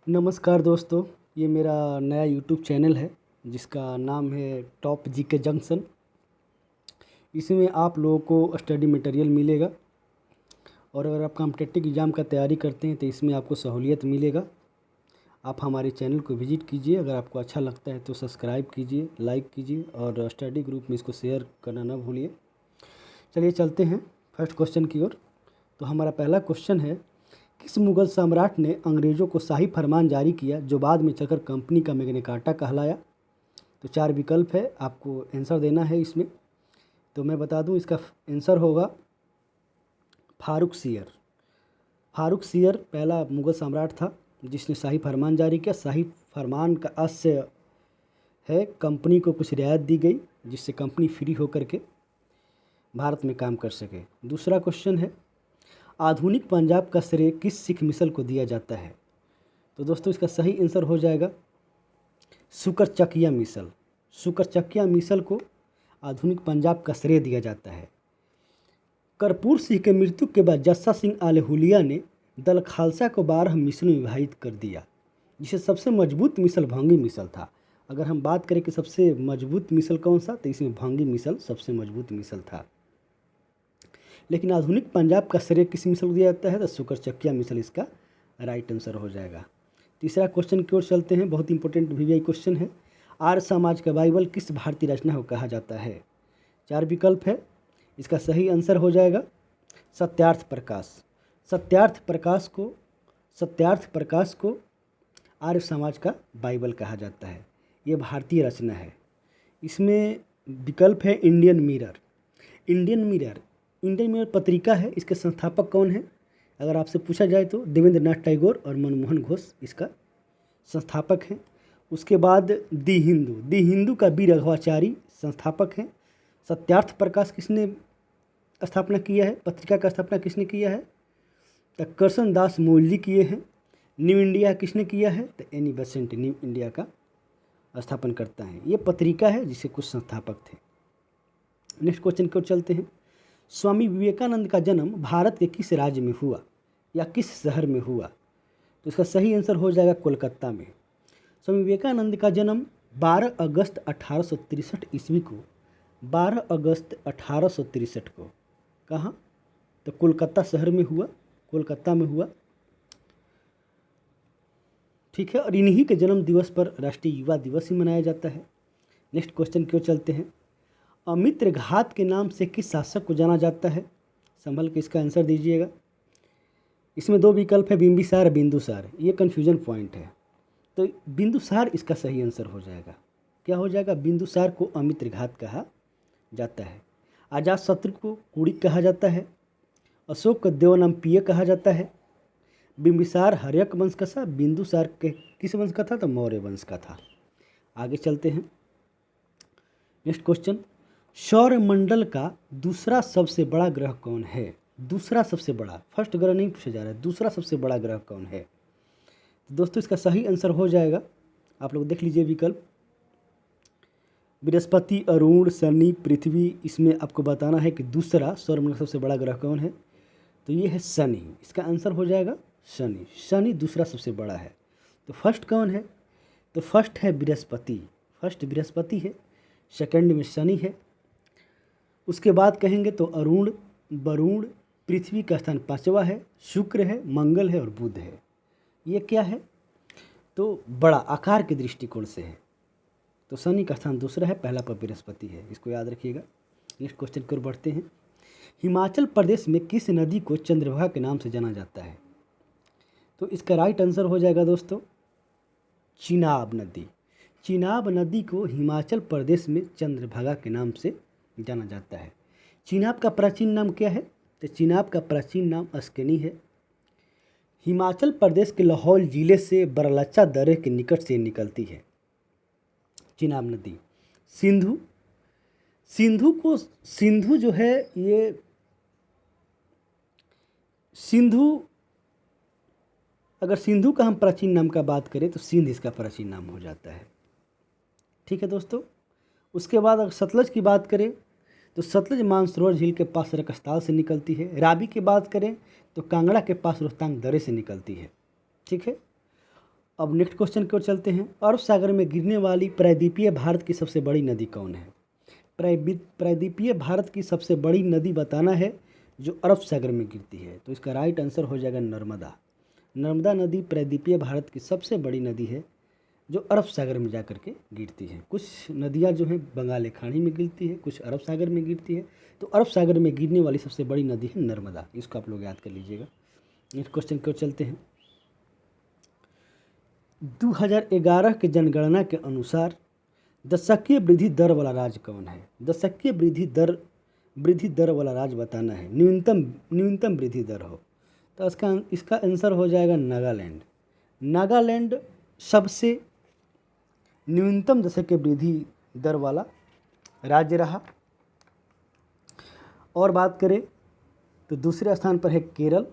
नमस्कार दोस्तों, ये मेरा नया यूट्यूब चैनल है जिसका नाम है टॉप जीके जंक्शन। इसमें आप लोगों को स्टडी मटेरियल मिलेगा और अगर आप कॉम्पिटिटिव एग्ज़ाम का तैयारी करते हैं तो इसमें आपको सहूलियत मिलेगा। आप हमारे चैनल को विज़िट कीजिए, अगर आपको अच्छा लगता है तो सब्सक्राइब कीजिए, लाइक कीजिए और स्टडी ग्रुप में इसको शेयर करना ना भूलिए। चलिए चलते हैं फर्स्ट क्वेश्चन की ओर। तो हमारा पहला क्वेश्चन है, किस मुगल सम्राट ने अंग्रेज़ों को शाही फरमान जारी किया जो बाद में चलकर कंपनी का मैग्ना कार्टा कहलाया? तो 4 विकल्प है, आपको आंसर देना है इसमें। तो मैं बता दूं, इसका आंसर होगा फारूक सियर। फारूक सियर पहला मुगल सम्राट था जिसने शाही फरमान जारी किया। शाही फरमान का आशय है कंपनी को कुछ रियायत दी गई जिससे कंपनी फ्री होकर के भारत में काम कर सके। दूसरा क्वेश्चन है, आधुनिक पंजाब का श्रेय किस सिख मिसल को दिया जाता है? तो दोस्तों इसका सही आंसर हो जाएगा शुकरचकिया मिसल। शुकरचकिया मिसल को आधुनिक पंजाब का श्रेय दिया जाता है। कर्पूर सिंह के मृत्यु के बाद जस्सा सिंह आले हुलिया ने दल खालसा को 12 मिसलों में विभाजित कर दिया, जिसे सबसे मजबूत मिसल भंगी मिसल था। अगर हम बात करें कि सबसे मजबूत मिसल कौन सा, तो इसमें भंगी मिसल सबसे मजबूत मिसल था। लेकिन आधुनिक पंजाब का श्रेय किस मिसल को दिया जाता है? तो शुकरचकिया मिसल इसका राइट आंसर हो जाएगा। तीसरा क्वेश्चन की ओर चलते हैं, बहुत इंपॉर्टेंट वीवीआई क्वेश्चन है। आर्य समाज का बाइबल किस भारतीय रचना को कहा जाता है? 4 विकल्प है, इसका सही आंसर हो जाएगा सत्यार्थ प्रकाश। सत्यार्थ प्रकाश को आर्य समाज का बाइबल कहा जाता है। ये भारतीय रचना है। इसमें विकल्प है इंडियन मिरर। इंडियन मिरर पत्रिका है, इसके संस्थापक कौन है? अगर आपसे पूछा जाए तो देवेंद्र नाथ टैगोर और मनमोहन घोष इसका संस्थापक हैं। उसके बाद दी हिंदू का बी रघवाचारी संस्थापक हैं। सत्यार्थ प्रकाश किसने स्थापना किया है? पत्रिका का स्थापना किसने किया है? तो करसन दास मोल्जी किए हैं। न्यू इंडिया किसने किया है? तो एनी बेसेंट न्यू इंडिया का स्थापन करता है। ये पत्रिका है जिसे कुछ संस्थापक थे। नेक्स्ट क्वेश्चन की ओर चलते हैं। स्वामी विवेकानंद का जन्म भारत के किस राज्य में हुआ या किस शहर में हुआ? तो इसका सही आंसर हो जाएगा कोलकाता में। स्वामी विवेकानंद का जन्म 12 अगस्त 1863 ईस्वी को 12 अगस्त 1863 को कहाँ? तो कोलकाता शहर में हुआ, कोलकाता में हुआ। ठीक है, और इन्हीं के जन्म दिवस पर राष्ट्रीय युवा दिवस ही मनाया जाता है। नेक्स्ट क्वेश्चन की ओर चलते हैं। अमित्र घात के नाम से किस शासक को जाना जाता है? संभल के इसका आंसर दीजिएगा। इसमें 2 विकल्प है, बिंबिसार और बिंदुसार। ये कन्फ्यूजन पॉइंट है, तो बिंदुसार इसका सही आंसर हो जाएगा। क्या हो जाएगा? बिंदुसार को अमित्र घात कहा जाता है। अजातशत्रु को कुड़िक कहा जाता है। अशोक को देवनामप्रिय कहा जाता है। बिंबिसार हर्यक वंश का था, बिंदुसार के किस वंश का था? तो मौर्य वंश का था। आगे चलते हैं। नेक्स्ट क्वेश्चन, सौरमंडल का दूसरा सबसे बड़ा ग्रह कौन है? दूसरा सबसे बड़ा, फर्स्ट ग्रह नहीं पूछा जा रहा है, दूसरा सबसे बड़ा ग्रह कौन है? तो दोस्तों इसका सही आंसर हो जाएगा, आप लोग देख लीजिए विकल्प, बृहस्पति, अरुण, शनि, पृथ्वी। इसमें आपको बताना है कि दूसरा सौरमंडल का सबसे बड़ा ग्रह कौन है। तो ये है शनि, इसका आंसर हो जाएगा शनि। शनि दूसरा सबसे बड़ा है। तो फर्स्ट कौन है? तो फर्स्ट है बृहस्पति, फर्स्ट बृहस्पति है। सेकंड में शनि है। उसके बाद कहेंगे तो अरुण, वरुण, पृथ्वी का स्थान 5वां है, शुक्र है, मंगल है और बुध है। ये क्या है? तो बड़ा आकार के दृष्टिकोण से है। तो शनि का स्थान दूसरा है, पहला पर बृहस्पति है, इसको याद रखिएगा। नेक्स्ट क्वेश्चन की ओर बढ़ते हैं। हिमाचल प्रदेश में किस नदी को चंद्रभागा के नाम से जाना जाता है? तो इसका राइट आंसर हो जाएगा दोस्तों चिनाब नदी। चिनाब नदी को हिमाचल प्रदेश में चंद्रभागा के नाम से जाना जाता है। चिनाब का प्राचीन नाम क्या है? तो चिनाब का प्राचीन नाम अस्कनी है। हिमाचल प्रदेश के लाहौल जिले से बरलच्चा दर्रे के निकट से निकलती है चिनाब नदी। सिंधु जो है, ये सिंधु, अगर सिंधु का हम प्राचीन नाम का बात करें तो सिंध इसका प्राचीन नाम हो जाता है। ठीक है दोस्तों। उसके बाद अगर सतलज की बात करें तो सतलज मानसरोवर झील के पास रकस्थाल से निकलती है। रावी की बात करें तो कांगड़ा के पास रोहतांग दर्रे से निकलती है। ठीक है। अब नेक्स्ट क्वेश्चन की ओर चलते हैं। अरब सागर में गिरने वाली प्रायद्वीपीय भारत की सबसे बड़ी नदी कौन है? प्रायद्वीपीय भारत की सबसे बड़ी नदी बताना है जो अरब सागर में गिरती है, तो इसका राइट आंसर हो जाएगा नर्मदा। नर्मदा नदी प्रायद्वीपीय भारत की सबसे बड़ी नदी है जो अरब सागर में जा कर के गिरती है। कुछ नदियाँ जो हैं बंगाल की खाड़ी में गिरती है, कुछ अरब सागर में गिरती है, तो अरब सागर में गिरने वाली सबसे बड़ी नदी है नर्मदा। इसको आप लोग याद कर लीजिएगा। नेक्स्ट क्वेश्चन की ओर चलते हैं। 2011 के जनगणना के अनुसार दशकीय वृद्धि दर वाला राज्य कौन है? दशकीय वृद्धि दर वाला राज्य बताना है, न्यूनतम वृद्धि दर हो, तो इसका आंसर हो जाएगा नागालैंड। नागालैंड सबसे न्यूनतम दशकीय वृद्धि दर वाला राज्य रहा। और बात करें तो दूसरे स्थान पर है केरल।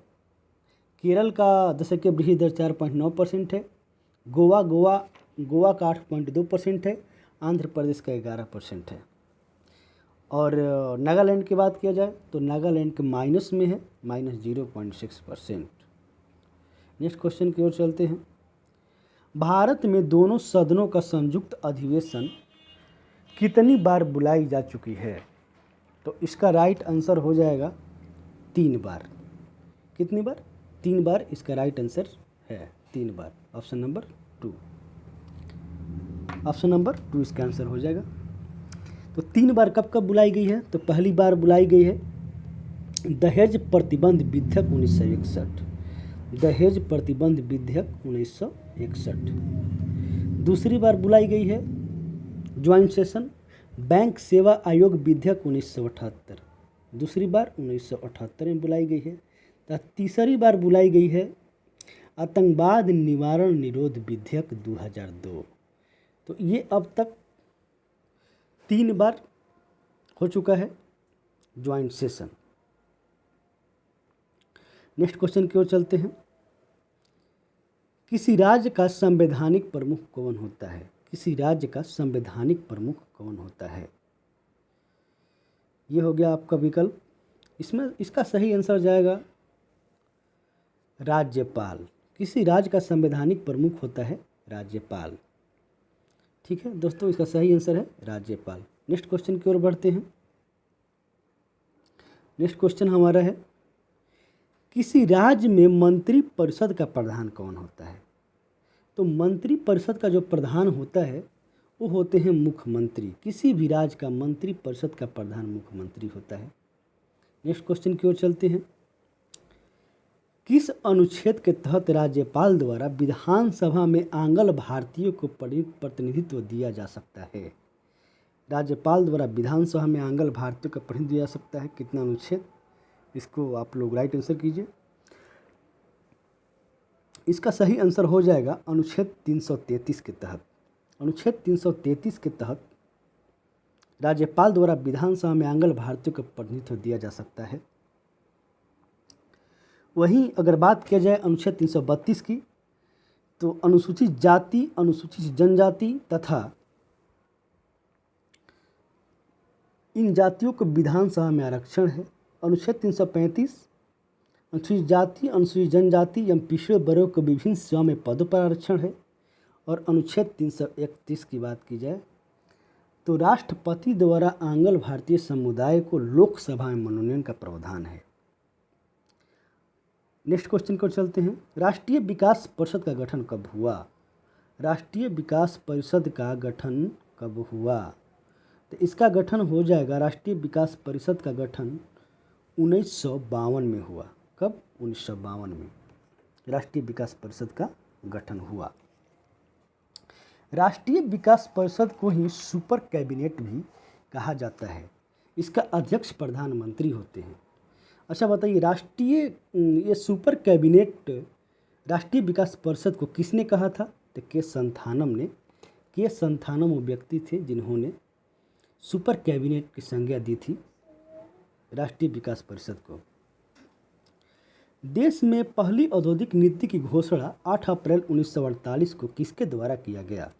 केरल का दशकीय वृद्धि दर 4.9% है। गोवा का 8.2% है। आंध्र प्रदेश का 11% है। और नागालैंड की बात किया जाए तो नागालैंड के माइनस में है, -0.6%। नेक्स्ट क्वेश्चन की ओर चलते हैं। भारत में दोनों सदनों का संयुक्त अधिवेशन कितनी बार बुलाई जा चुकी है? तो इसका राइट आंसर हो जाएगा 3 बार। कितनी बार? 3 बार इसका राइट आंसर है, 3 बार। ऑप्शन नंबर 2 इसका आंसर हो जाएगा। तो 3 बार कब कब बुलाई गई है? तो पहली बार बुलाई गई है दहेज प्रतिबंध विधेयक 1961। दहेज प्रतिबंध विधेयक 1961। दूसरी बार बुलाई गई है ज्वाइंट सेशन बैंक सेवा आयोग विधेयक 1978। दूसरी बार 1978 में बुलाई गई है। तो तीसरी बार बुलाई गई है आतंकवाद निवारण निरोध विधेयक 2002। तो ये अब तक 3 बार हो चुका है ज्वाइंट सेशन। नेक्स्ट क्वेश्चन की ओर चलते हैं। किसी राज्य का संवैधानिक प्रमुख कौन होता है? किसी राज्य का संवैधानिक प्रमुख कौन होता है? ये हो गया आपका विकल्प। इसमें इसका सही आंसर जाएगा राज्यपाल। किसी राज्य का संवैधानिक प्रमुख होता है राज्यपाल। ठीक है दोस्तों, इसका सही आंसर है राज्यपाल। नेक्स्ट क्वेश्चन की ओर बढ़ते हैं। नेक्स्ट क्वेश्चन हमारा है किसी राज्य में मंत्री परिषद का प्रधान कौन होता है? तो मंत्री परिषद का जो प्रधान होता है वो होते हैं मुख्यमंत्री। किसी भी राज्य का मंत्री परिषद का प्रधान मुख्यमंत्री होता है। नेक्स्ट क्वेश्चन की ओर चलते हैं। किस अनुच्छेद के तहत राज्यपाल द्वारा विधानसभा में आंग्ल भारतीयों को प्रतिनिधित्व दिया जा सकता है? राज्यपाल द्वारा विधानसभा में आंग्ल भारतीयों का प्रतिनिधित्व दिया जा सकता है, कितना अनुच्छेद? इसको आप लोग राइट आंसर कीजिए। इसका सही आंसर हो जाएगा अनुच्छेद 333 के तहत। अनुच्छेद 333 के तहत राज्यपाल द्वारा विधानसभा में आंग्ल भारतीयों का प्रतिनिधित्व दिया जा सकता है। वहीं अगर बात किया जाए अनुच्छेद 332 की, तो अनुसूचित जाति, अनुसूचित जनजाति तथा इन जातियों को विधानसभा में आरक्षण है। अनुच्छेद 335 अनुसूचित जाति, अनुसूचित जनजाति एवं पिछड़े वर्गों को विभिन्न सेवा में पदों पर आरक्षण है। और अनुच्छेद 331 की बात की जाए तो राष्ट्रपति द्वारा आंग्ल भारतीय समुदाय को लोकसभा में मनोनयन का प्रावधान है। नेक्स्ट क्वेश्चन को चलते हैं। राष्ट्रीय विकास परिषद का गठन कब हुआ? राष्ट्रीय विकास परिषद का गठन कब हुआ? तो इसका गठन हो जाएगा, राष्ट्रीय विकास परिषद का गठन 1952 में हुआ। कब? 1952 में राष्ट्रीय विकास परिषद का गठन हुआ। राष्ट्रीय विकास परिषद को ही सुपर कैबिनेट भी कहा जाता है। इसका अध्यक्ष प्रधानमंत्री होते हैं। अच्छा बताइए, ये सुपर कैबिनेट राष्ट्रीय विकास परिषद को किसने कहा था? तो के संथानम ने। के संथानम वो व्यक्ति थे जिन्होंने सुपर कैबिनेट की संज्ञा दी थी राष्ट्रीय विकास परिषद को। देश में पहली औद्योगिक नीति की घोषणा 8 अप्रैल 1948 को किसके द्वारा किया गया?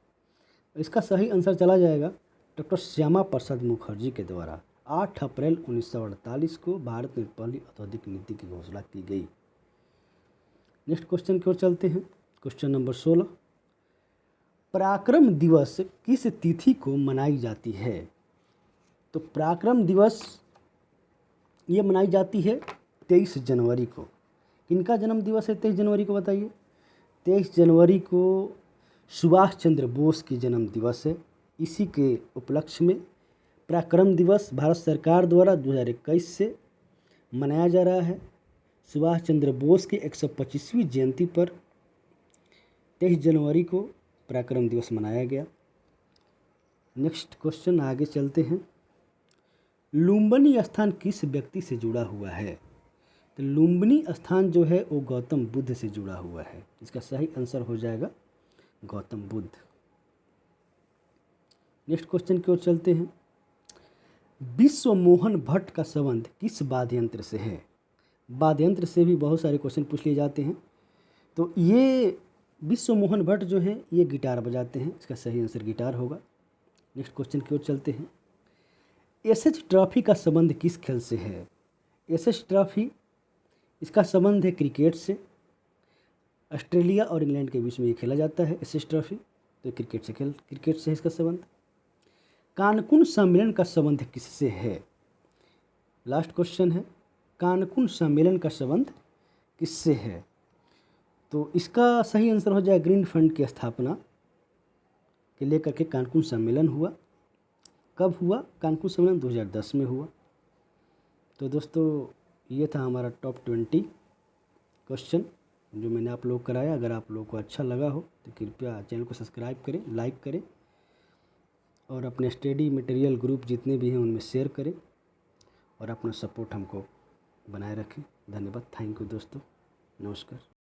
इसका सही आंसर चला जाएगा डॉक्टर श्यामा प्रसाद मुखर्जी के द्वारा। 8 अप्रैल 1948 को भारत में पहली औद्योगिक नीति की घोषणा की गई। नेक्स्ट क्वेश्चन की ओर चलते हैं। Question number 16। पराक्रम दिवस किस तिथि को मनाई जाती है? तो पराक्रम दिवस ये मनाई जाती है 23 जनवरी को। किनका जन्म दिवस है 23 जनवरी को बताइए? 23 जनवरी को सुभाष चंद्र बोस की जन्म दिवस है। इसी के उपलक्ष्य में पराक्रम दिवस भारत सरकार द्वारा 2021 से मनाया जा रहा है। सुभाष चंद्र बोस की 125वीं जयंती पर 23 जनवरी को पराक्रम दिवस मनाया गया। नेक्स्ट क्वेश्चन, आगे चलते हैं। लुम्बिनी स्थान किस व्यक्ति से जुड़ा हुआ है? तो लुम्बिनी स्थान जो है वो गौतम बुद्ध से जुड़ा हुआ है। इसका सही आंसर हो जाएगा गौतम बुद्ध। नेक्स्ट क्वेश्चन की ओर चलते हैं। विश्व मोहन भट्ट का संबंध किस वाद्य यंत्र से है? वाद्य यंत्र से भी बहुत सारे क्वेश्चन पूछ लिए जाते हैं। तो ये विश्व मोहन भट्ट जो है ये गिटार बजाते हैं। इसका सही आंसर गिटार होगा। नेक्स्ट क्वेश्चन की ओर चलते हैं। एसएच ट्रॉफी का संबंध किस खेल से है? एसएच ट्रॉफी इसका संबंध है क्रिकेट से। ऑस्ट्रेलिया और इंग्लैंड के बीच में ये खेला जाता है एसएच ट्रॉफी। तो क्रिकेट से है इसका संबंध। कानकुन सम्मेलन का संबंध किससे है? लास्ट क्वेश्चन है, कानकुन सम्मेलन का संबंध किससे है? तो इसका सही आंसर हो जाए ग्रीन फंड की स्थापना के लेकर के कानकुन सम्मेलन हुआ। कब हुआ? कानकुन सम्मेलन 2010 में हुआ। तो दोस्तों ये था हमारा टॉप 20 क्वेश्चन जो मैंने आप लोग कराया। अगर आप लोगों को अच्छा लगा हो तो कृपया चैनल को सब्सक्राइब करें, लाइक करें और अपने स्टडी मटेरियल ग्रुप जितने भी हैं उनमें शेयर करें और अपना सपोर्ट हमको बनाए रखें। धन्यवाद। थैंक यू दोस्तों। नमस्कार।